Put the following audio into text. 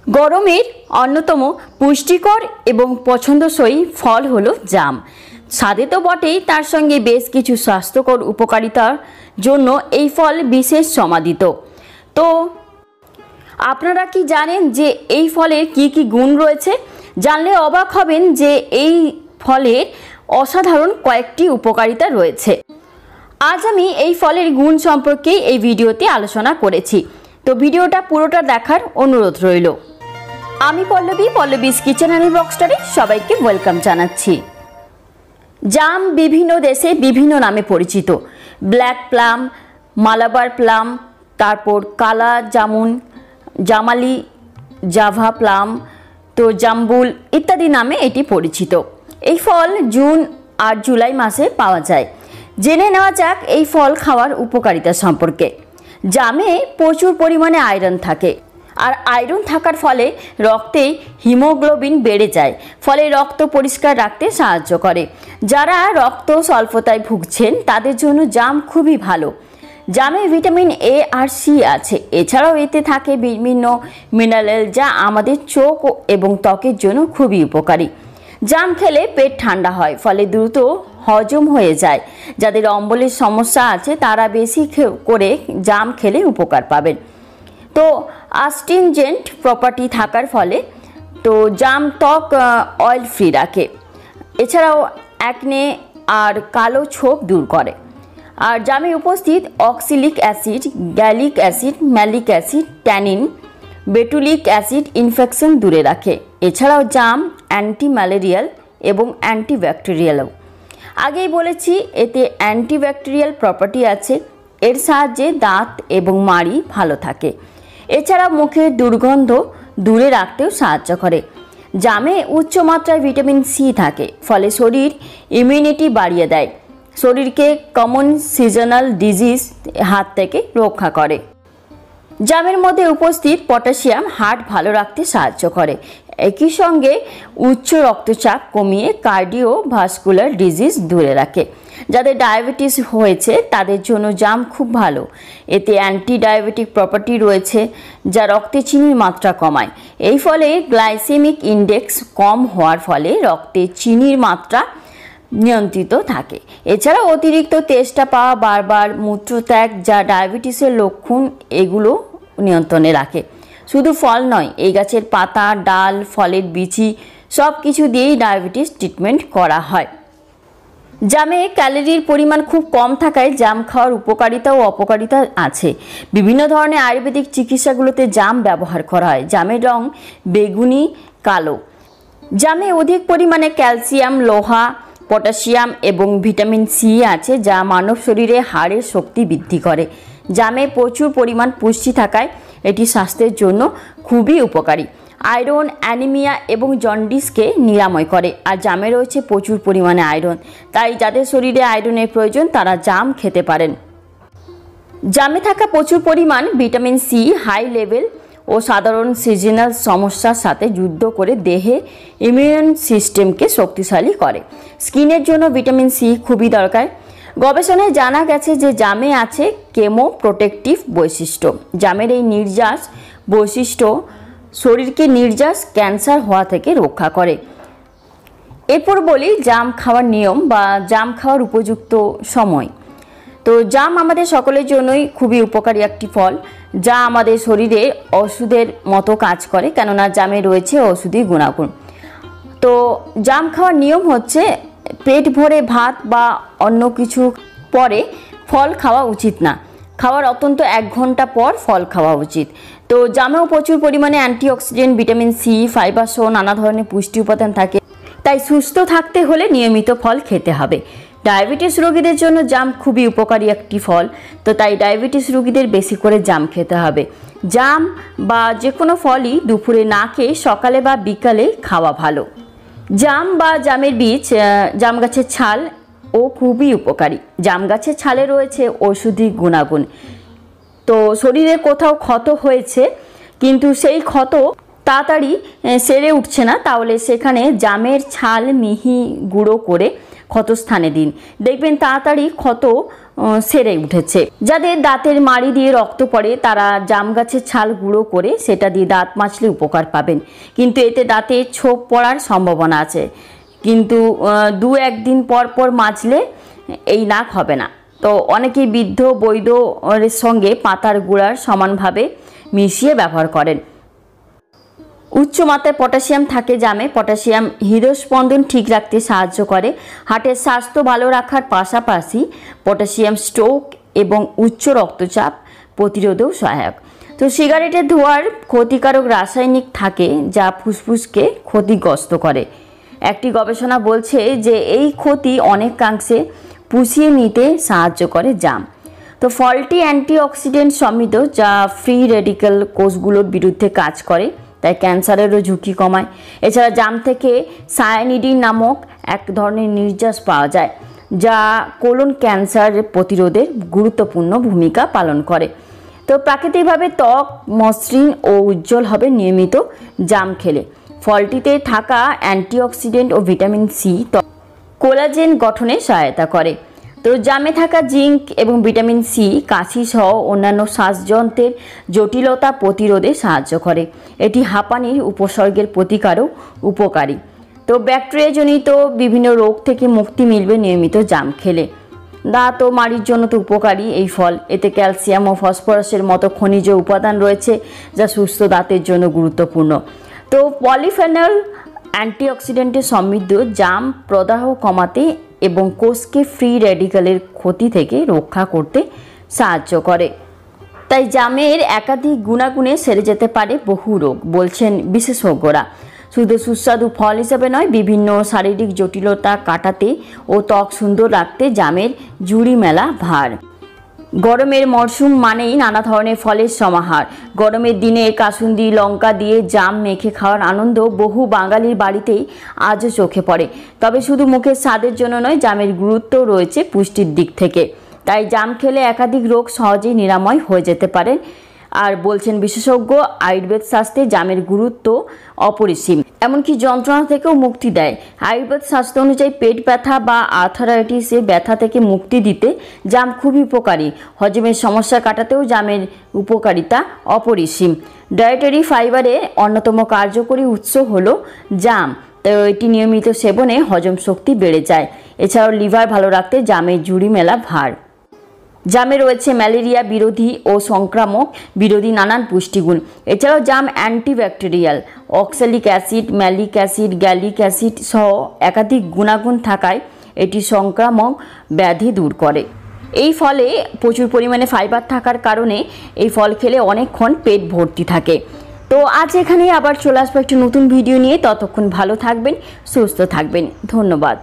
গরমের অন্যতম পুষ্টিকর এবং পছন্দসই ফল হলো জাম। স্বাদে তো বটেই, তার সঙ্গে বেশ কিছু স্বাস্থ্যকর উপকারিতার জন্য এই ফল বিশেষ সমাদিত। তো আপনারা কি জানেন যে এই ফলের কি কি গুণ রয়েছে? জানলে অবাক হবেন যে এই ফলের অসাধারণ কয়েকটি উপকারিতা রয়েছে। আজ আমি এই ফলের গুণ সম্পর্কে এই ভিডিওতে আলোচনা করেছি, তো ভিডিওটা পুরোটা দেখার অনুরোধ রইল। আমি পল্লবীস কিচেন অ্যান্ড ব্লগস্টারে সবাইকে ওয়েলকাম জানাচ্ছি। জাম বিভিন্ন দেশে বিভিন্ন নামে পরিচিত। ব্ল্যাক প্লাম, মালাবার প্লাম, তারপর কালা জামুন, জামালি, জাভা প্লাম, তো জাম্বুল ইত্যাদি নামে এটি পরিচিত। এই ফল জুন আর জুলাই মাসে পাওয়া যায়। জেনে নেওয়া যাক এই ফল খাওয়ার উপকারিতা সম্পর্কে। জামে প্রচুর পরিমাণে আয়রন থাকে, আর আয়রন থাকার ফলে রক্তে হিমোগ্লোবিন বেড়ে যায়, ফলে রক্ত পরিষ্কার রাখতে সাহায্য করে। যারা রক্ত স্বল্পতায় ভুগছেন তাদের জন্য জাম খুবই ভালো। জামে ভিটামিন এ আর সি আছে। এছাড়াও এতে থাকে বিভিন্ন মিনারেল, যা আমাদের চোখ এবং ত্বকের জন্য খুবই উপকারী। জাম খেলে পেট ঠান্ডা হয়, ফলে দ্রুত হজম হয়ে যায়। যাদের অম্বলের সমস্যা আছে তারা বেশি করে জাম খেলে উপকার পাবেন। তো আস্টিনজেন্ট প্রপার্টি থাকার ফলে তো জাম ত্বক অয়েল ফ্রি রাখে। এছাড়াও অ্যাকনে আর কালো ছোপ দূর করে। আর জামে উপস্থিত oxalic acid, gallic acid, malic acid, tannin, betulinic acid infection দূরে রাখে। এছাড়াও জাম অ্যান্টি ম্যালেরিয়াল এবং অ্যান্টিব্যাকটেরিয়ালও। আগেই বলেছি এতে অ্যান্টিব্যাকটেরিয়াল প্রপার্টি আছে। এর সাহায্যে দাঁত এবং মাড়ি ভালো থাকে। এছাড়া মুখের দুর্গন্ধ দূরে রাখতেও সাহায্য করে। জামে উচ্চমাত্রায় ভিটামিন সি থাকে, ফলে শরীর ইমিউনিটি বাড়িয়ে দেয়, শরীরকে কমন সিজনাল ডিজিজ হাত থেকে রক্ষা করে। জামের মধ্যে উপস্থিত পটাশিয়াম হার্ট ভালো রাখতে সাহায্য করে। একই সঙ্গে উচ্চ রক্তচাপ কমিয়ে কার্ডিওভাস্কুলার ডিজিজ দূরে রাখে। যাদের ডায়াবেটিস হয়েছে তাদের জন্য জাম খুব ভালো। এতে অ্যান্টি ডায়াবেটিক প্রপার্টি রয়েছে, যা রক্তে চিনির মাত্রা কমায়। এই ফলে গ্লাইসেমিক ইন্ডেক্স কম হওয়ার ফলে রক্তে চিনির মাত্রা নিয়ন্ত্রিত থাকে। এছাড়া অতিরিক্ত তেষ্টা পাওয়া, বারবার মূত্রত্যাগ, যা ডায়াবেটিসের লক্ষণ, এগুলো নিয়ন্ত্রণে রাখে। শুধু ফল নয়, এই গাছের পাতা, ডাল, ফলের বিচি সব কিছু দিয়েই ডায়াবেটিস ট্রিটমেন্ট করা হয়। জামে ক্যালোরির পরিমাণ খুব কম থাকায় জাম খাওয়ার উপকারিতা ও অপকারিতা আছে। বিভিন্ন ধরনের আয়ুর্বেদিক চিকিৎসাগুলোতে জাম ব্যবহার করা হয়। জামের রং বেগুনি কালো। জামে অধিক পরিমাণে ক্যালসিয়াম, লোহা, পটাশিয়াম এবং ভিটামিন সি আছে, যা মানব শরীরে হাড়ের শক্তি বৃদ্ধি করে। জামে প্রচুর পরিমাণ পুষ্টি থাকায় এটি স্বাস্থ্যের জন্য খুবই উপকারী। আয়রন, অ্যানিমিয়া এবং জন্ডিসকে নিরাময় করে। আর জামে রয়েছে প্রচুর পরিমাণে আয়রন, তাই যাদের শরীরে আয়রনের প্রয়োজন তারা জাম খেতে পারেন। জামে থাকা প্রচুর পরিমাণ ভিটামিন সি হাই লেভেল ও সাধারণ সিজনাল সমস্যার সাথে যুদ্ধ করে দেহে ইমিউন সিস্টেমকে শক্তিশালী করে। স্কিনের জন্য ভিটামিন সি খুবই দরকার। গবেষণায় জানা গেছে যে জামে আছে কেমো প্রোটেকটিভ বৈশিষ্ট্য। জামের এই নির্যাস বৈশিষ্ট্য শরীরকে নির্যাস ক্যান্সার হওয়া থেকে রক্ষা করে। এরপর বলি জাম খাওয়ার নিয়ম বা জাম খাওয়ার উপযুক্ত সময়। তো জাম আমাদের সকলের জন্যই খুবই উপকারী একটি ফল, যা আমাদের শরীরে ওষুধের মতো কাজ করে, কেননা জামে রয়েছে ওষুধি গুণাগুণ। তো জাম খাওয়ার নিয়ম হচ্ছে পেট ভরে ভাত বা অন্য কিছু পরে ফল খাওয়া উচিত না। খাওয়ার অন্তত 1 ঘন্টা পর ফল খাওয়া উচিত। তো জামেও প্রচুর পরিমাণে অ্যান্টিঅক্সিডেন্ট, ভিটামিন সি, ফাইবার সহ নানা ধরনের পুষ্টি উপাদান থাকে, তাই সুস্থ থাকতে হলে নিয়মিত ফল খেতে হবে। ডায়াবেটিস রোগীদের জন্য জাম খুবই উপকারী একটি ফল, তো তাই ডায়াবেটিস রোগীদের বেশি করে জাম খেতে হবে। জাম বা যে কোনো ফলই দুপুরে না খেয়ে সকালে বা বিকালে খাওয়া ভালো। জাম বা জামের বীজ, জাম গাছের ছাল ও খুবই উপকারী। জাম গাছের ছালে রয়েছে ঔষধি গুণাগুণ। তো শরীরে কোথাও ক্ষত হয়েছে কিন্তু সেই ক্ষত তাড়াতাড়ি সেরে উঠছে না, তাহলে সেখানে জামের ছাল মিহি গুঁড়ো করে ক্ষতস্থানে দিন, দেখবেন তাড়াতাড়ি ক্ষত সেরে উঠেছে। যাদের দাঁতের মাড়ি দিয়ে রক্ত পড়ে তারা জাম গাছের ছাল গুঁড়ো করে সেটা দিয়ে দাঁত মাজলে উপকার পাবেন, কিন্তু এতে দাঁতে ছোপ পড়ার সম্ভাবনা আছে, কিন্তু 2-1 দিন পর পর মাজলে এই নাক হবে না। তো অনেকেই বৃদ্ধ বৈদ্যর সঙ্গে পাতার গুঁড়ার সমানভাবে মিশিয়ে ব্যবহার করেন। উচ্চ মাত্রায় পটাশিয়াম থাকে জামে। পটাশিয়াম হৃদস্পন্দন ঠিক রাখতে সাহায্য করে। হার্টের স্বাস্থ্য ভালো রাখার পাশাপাশি পটাশিয়াম স্ট্রোক এবং উচ্চ রক্তচাপ প্রতিরোধেও সহায়ক। তো সিগারেটের ধোঁয়ার ক্ষতিকারক রাসায়নিক থাকে যা ফুসফুসকে ক্ষতিগ্রস্ত করে। একটি গবেষণা বলছে যে এই ক্ষতি অনেকাংশে পুষিয়ে নিতে সাহায্য করে জাম। তো ফলটি অ্যান্টিঅক্সিডেন্ট সমৃদ্ধ যা ফ্রি রেডিক্যাল কোষগুলোর বিরুদ্ধে কাজ করে, তাই ক্যান্সারেরও ঝুঁকি কমায়। এছাড়া জাম থেকে সায়ানিডিন নামক এক ধরনের নির্যাস পাওয়া যায় যা কোলন ক্যান্সার প্রতিরোধে গুরুত্বপূর্ণ ভূমিকা পালন করে। তো প্রাকৃতিকভাবে ত্বক মসৃণ ও উজ্জ্বল হবে নিয়মিত জাম খেলে। ফলটিতে থাকা অ্যান্টিঅক্সিডেন্ট ও ভিটামিন সি কোলাজেন গঠনে সহায়তা করে। তো জামে থাকা জিঙ্ক এবং ভিটামিন সি কাশি সহ অন্যান্য শ্বাসযন্ত্রের জটিলতা প্রতিরোধে সাহায্য করে। এটি হাঁপানির উপসর্গের প্রতিকারও উপকারী। তো ব্যাকটেরিয়াজনিত বিভিন্ন রোগ থেকে মুক্তি মিলবে নিয়মিত জাম খেলে। দাঁত ও মাড়ির জন্য তো উপকারী এই ফল। এতে ক্যালসিয়াম ও ফসফরাসের মতো খনিজ উপাদান রয়েছে যা সুস্থ দাঁতের জন্য গুরুত্বপূর্ণ। তো পলিফেনল অ্যান্টিঅক্সিডেন্টে সমৃদ্ধ জাম প্রদাহ কমাতে এবং কোষকে ফ্রি রেডিক্যালের ক্ষতি থেকে রক্ষা করতে সাহায্য করে। তাই জামের একাধিক গুণাগুণে সেরে যেতে পারে বহু রোগ, বলছেন বিশেষজ্ঞরা। শুধু সুস্বাদু ফল হিসেবে নয়, বিভিন্ন শারীরিক জটিলতা কাটাতে ও ত্বক সুন্দর রাখতে জামের জুড়ি মেলা ভার। গরমের মরশুম মানেই নানা ধরনের ফলের সমাহার। গরমের দিনে কাসুন্দি লঙ্কা দিয়ে জাম মেখে খাওয়ার আনন্দ বহু বাঙালির বাড়িতেই আজও চোখে পড়ে। তবে শুধু মুখের স্বাদের জন্য নয়, জামের গুরুত্ব রয়েছে পুষ্টির দিক থেকে। তাই জাম খেলে একাধিক রোগ সহজেই নিরাময় হয়ে যেতে পারে। আর বলছেন বিশেষজ্ঞ, আয়ুর্বেদ শাস্ত্রে জামের গুরুত্ব অপরিসীম, এমনকি যন্ত্রণা থেকেও মুক্তি দেয়। আয়ুর্বেদ শাস্ত্র অনুযায়ী পেট ব্যথা বা আর্থারাইটিসে ব্যথা থেকে মুক্তি দিতে জাম খুবই উপকারী। হজমের সমস্যা কাটাতেও জামের উপকারিতা অপরিসীম। ডায়েটারি ফাইবারের অন্যতম কার্যকরী উৎস হলো জাম, তাই এটি নিয়মিত সেবনে হজম শক্তি বেড়ে যায়। এছাড়াও লিভার ভালো রাখতে জামের জুড়ি মেলা ভার। জামে রয়েছে ম্যালেরিয়া বিরোধী ও সংক্রামক বিরোধী নানান পুষ্টিগুণ। এছাড়াও জাম antibacterial, oxalic acid, malic acid, gallic acid সহ একাধিক গুণাগুণ থাকায় এটি সংক্রামক ব্যাধি দূর করে। এই ফলে প্রচুর পরিমাণে ফাইবার থাকার কারণে এই ফল খেলে অনেকক্ষণ পেট ভর্তি থাকে। তো আজ এখানেই আবার চলে আসবো একটি নতুন ভিডিও নিয়ে। ততক্ষণ ভালো থাকবেন, সুস্থ থাকবেন। ধন্যবাদ।